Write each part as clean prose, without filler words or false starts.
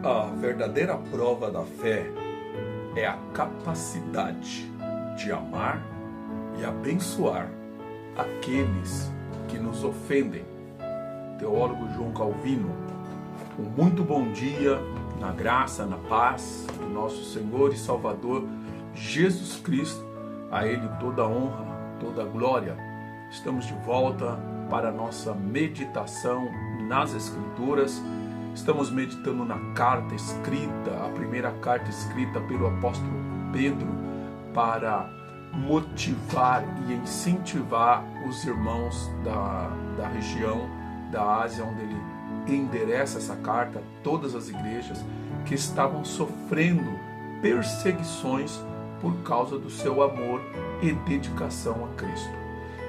A verdadeira prova da fé é a capacidade de amar e abençoar aqueles que nos ofendem. Teólogo João Calvino. Um muito bom dia, na graça, na paz do nosso Senhor e Salvador Jesus Cristo. A Ele toda a honra, toda a glória. Estamos de volta para a nossa meditação nas Escrituras. Estamos meditando na carta escrita, a primeira carta escrita pelo apóstolo Pedro, para motivar e incentivar os irmãos da região da Ásia, onde ele endereça essa carta a todas as igrejas que estavam sofrendo perseguições por causa do seu amor e dedicação a Cristo.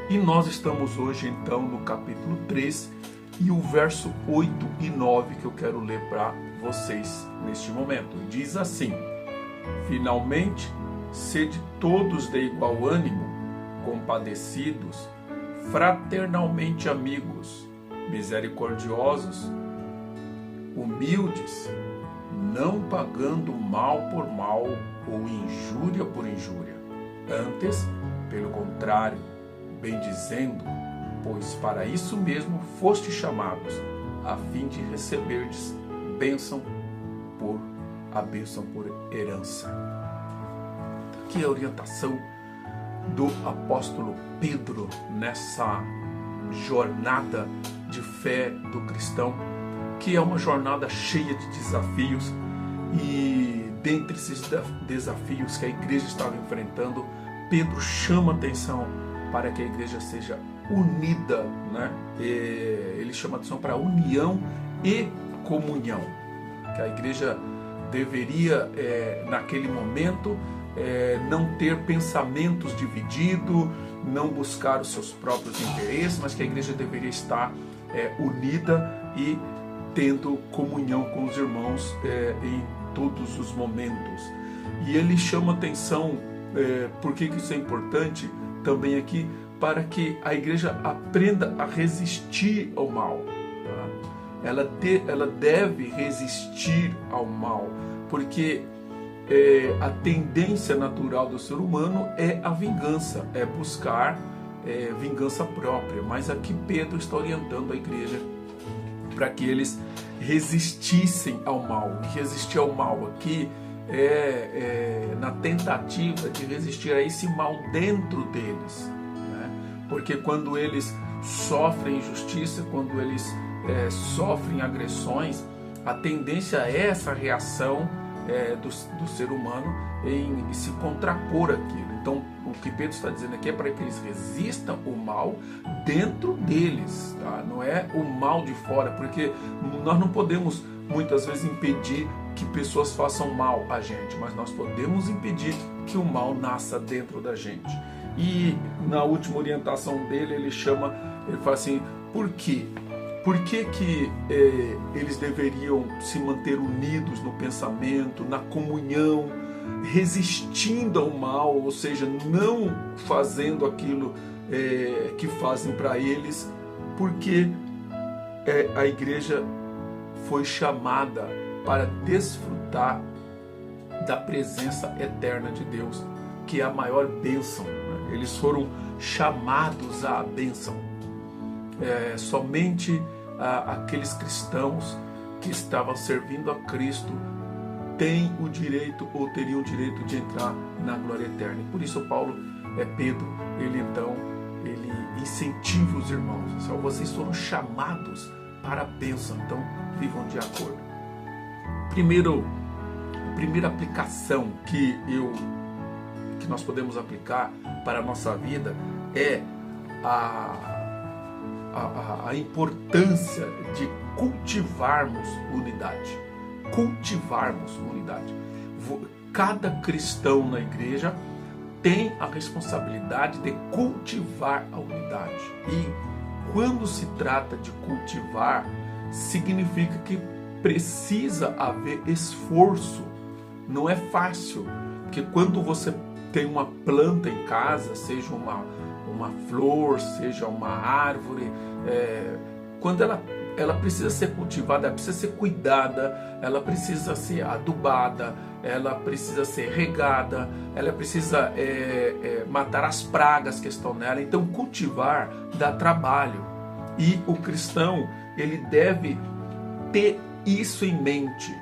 E nós estamos hoje então no capítulo 3 e o verso 8 e 9 que eu quero ler para vocês neste momento. Diz assim: finalmente, sede todos de igual ânimo, compadecidos, fraternalmente amigos, misericordiosos, humildes, não pagando mal por mal ou injúria por injúria. Antes, pelo contrário, bendizendo, pois para isso mesmo fostes chamados, a fim de receberdes a bênção por herança. Aqui é a orientação do apóstolo Pedro nessa jornada de fé do cristão, que é uma jornada cheia de desafios, e dentre esses desafios que a igreja estava enfrentando, Pedro chama atenção para que a igreja seja unida, né? Ele chama atenção para a união e comunhão, que a igreja deveria, naquele momento, não ter pensamentos divididos, não buscar os seus próprios interesses, mas que a igreja deveria estar unida e tendo comunhão com os irmãos em todos os momentos. E ele chama atenção, por que isso é importante também aqui, para que a igreja aprenda a resistir ao mal. Tá? Ela deve resistir ao mal, porque a tendência natural do ser humano é a vingança, é buscar vingança própria. Mas aqui Pedro está orientando a igreja para que eles resistissem ao mal. E resistir ao mal aqui na tentativa de resistir a esse mal dentro deles. Porque quando eles sofrem injustiça, quando eles sofrem agressões, a tendência é essa reação do ser humano em se contrapor àquilo. Então, o que Pedro está dizendo aqui é para que eles resistam o mal dentro deles, tá? Não é o mal de fora, porque nós não podemos muitas vezes impedir que pessoas façam mal a gente, mas nós podemos impedir que o mal nasça dentro da gente. E na última orientação dele, ele fala assim: por quê? Por que eles deveriam se manter unidos no pensamento, na comunhão, resistindo ao mal, ou seja, não fazendo aquilo que fazem para eles? Porque a igreja foi chamada para desfrutar da presença eterna de Deus, que é a maior bênção. Eles foram chamados à bênção. Somente aqueles cristãos que estavam servindo a Cristo têm o direito, ou teriam o direito, de entrar na glória eterna. E por isso Pedro, ele incentiva os irmãos. Vocês foram chamados para a bênção, então vivam de acordo. Primeira aplicação que nós podemos aplicar para a nossa vida é a importância de cultivarmos unidade. Cultivarmos unidade. Cada cristão na igreja tem a responsabilidade de cultivar a unidade. E quando se trata de cultivar, significa que precisa haver esforço. Não é fácil, porque quando você tem uma planta em casa, seja uma flor, seja uma árvore, quando ela ela precisa ser cultivada, ela precisa ser cuidada, ela precisa ser adubada, ela precisa ser regada, ela precisa matar as pragas que estão nela. Então cultivar dá trabalho, e o cristão ele deve ter isso em mente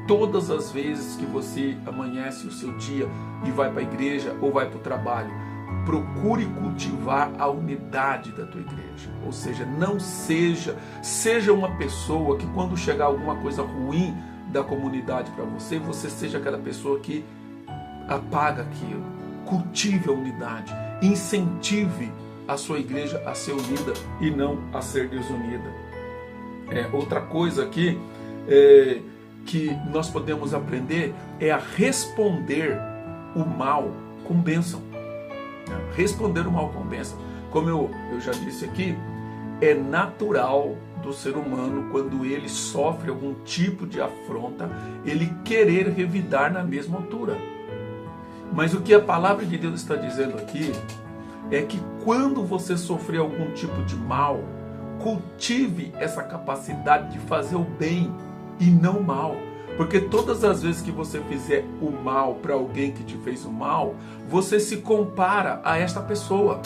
todas as vezes que você amanhece o seu dia e vai para a igreja ou vai para o trabalho. Procure cultivar a unidade da tua igreja, ou seja, não seja uma pessoa que quando chegar alguma coisa ruim da comunidade para você, você seja aquela pessoa que apaga aquilo. Cultive a unidade, incentive a sua igreja a ser unida e não a ser desunida. Outra coisa aqui que nós podemos aprender é a responder o mal com bênção. Responder o mal com bênção. Como eu já disse aqui, é natural do ser humano, quando ele sofre algum tipo de afronta, ele querer revidar na mesma altura. Mas o que a palavra de Deus está dizendo aqui é que quando você sofrer algum tipo de mal, cultive essa capacidade de fazer o bem e não o mal. Porque todas as vezes que você fizer o mal para alguém que te fez o mal, você se compara a esta pessoa.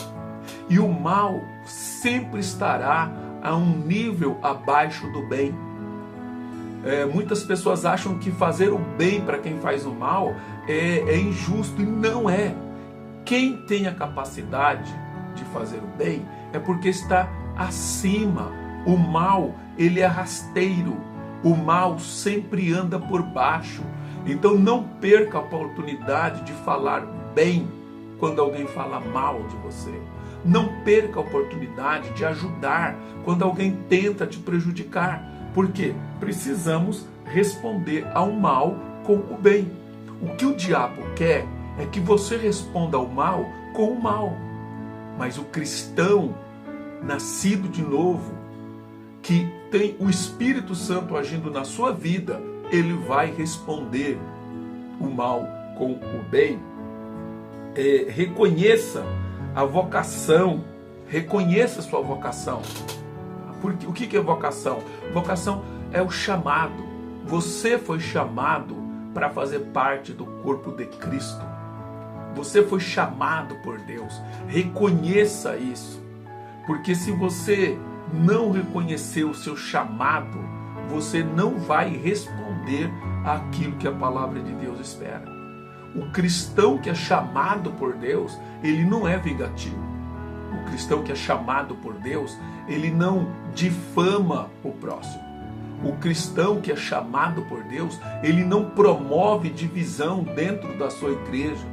E o mal sempre estará a um nível abaixo do bem. Muitas pessoas acham que fazer o bem para quem faz o mal é injusto, e não é. Quem tem a capacidade de fazer o bem é porque está acima. O mal, ele é rasteiro. O mal sempre anda por baixo. Então não perca a oportunidade de falar bem quando alguém fala mal de você. Não perca a oportunidade de ajudar quando alguém tenta te prejudicar. Porque precisamos responder ao mal com o bem. O que o diabo quer é que você responda ao mal com o mal. Mas o cristão nascido de novo, que tem o Espírito Santo agindo na sua vida, ele vai responder o mal com o bem. Reconheça a vocação, reconheça a sua vocação. Porque, o que é vocação? Vocação é o chamado. Você foi chamado para fazer parte do corpo de Cristo. Você foi chamado por Deus. Reconheça isso. Porque se você não reconhecer o seu chamado, você não vai responder àquilo que a palavra de Deus espera. O cristão que é chamado por Deus, ele não é vingativo. O cristão que é chamado por Deus, ele não difama o próximo. O cristão que é chamado por Deus, ele não promove divisão dentro da sua igreja.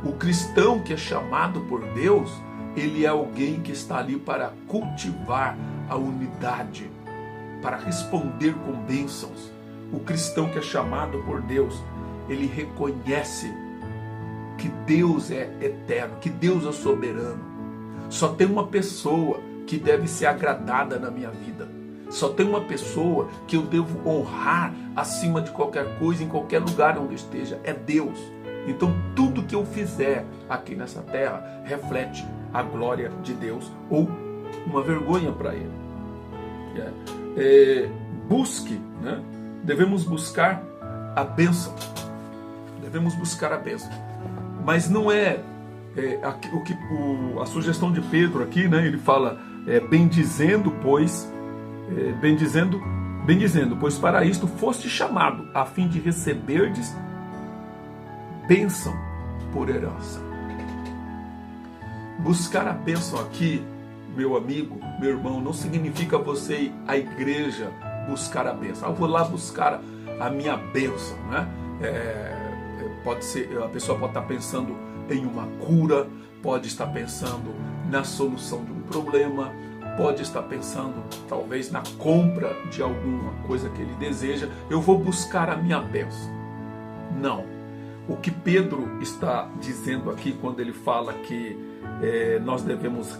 O cristão que é chamado por Deus, ele é alguém que está ali para cultivar a unidade, para responder com bênçãos. O cristão que é chamado por Deus, ele reconhece que Deus é eterno, que Deus é soberano. Só tem uma pessoa que deve ser agradada na minha vida. Só tem uma pessoa que eu devo honrar acima de qualquer coisa, em qualquer lugar onde eu esteja. É Deus. Então tudo que eu fizer aqui nessa terra reflete a glória de Deus ou uma vergonha para Ele. Busque, né? Devemos buscar a bênção. Devemos buscar a bênção. Mas não a sugestão de Pedro aqui, né? Ele fala bendizendo, pois para isto foste chamado, a fim de receberdes bênção por herança. Buscar a bênção aqui, meu amigo, meu irmão, não significa você ir à igreja buscar a bênção. Eu vou lá buscar a minha bênção, né? Pode ser, a pessoa pode estar pensando em uma cura, pode estar pensando na solução de um problema, pode estar pensando talvez na compra de alguma coisa que ele deseja. Eu vou buscar a minha bênção. Não. O que Pedro está dizendo aqui quando ele fala que nós devemos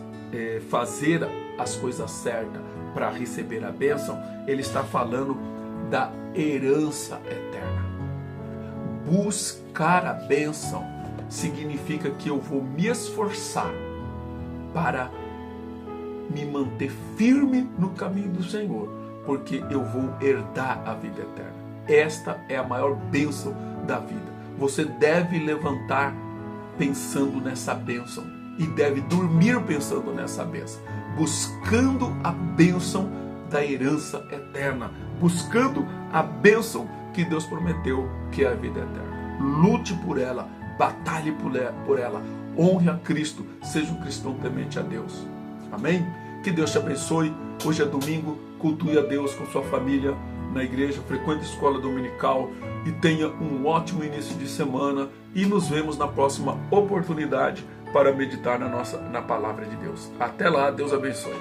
fazer as coisas certas para receber a bênção, ele está falando da herança eterna. Buscar a bênção significa que eu vou me esforçar para me manter firme no caminho do Senhor, porque eu vou herdar a vida eterna. Esta é a maior bênção da vida. Você deve levantar pensando nessa bênção e deve dormir pensando nessa bênção, buscando a bênção da herança eterna, buscando a bênção que Deus prometeu, que é a vida eterna. Lute por ela, batalhe por ela, honre a Cristo, seja um cristão temente a Deus. Amém? Que Deus te abençoe. Hoje é domingo, cultue a Deus com sua família na igreja, frequente a escola dominical e tenha um ótimo início de semana, e nos vemos na próxima oportunidade para meditar na palavra de Deus. Até lá, Deus abençoe.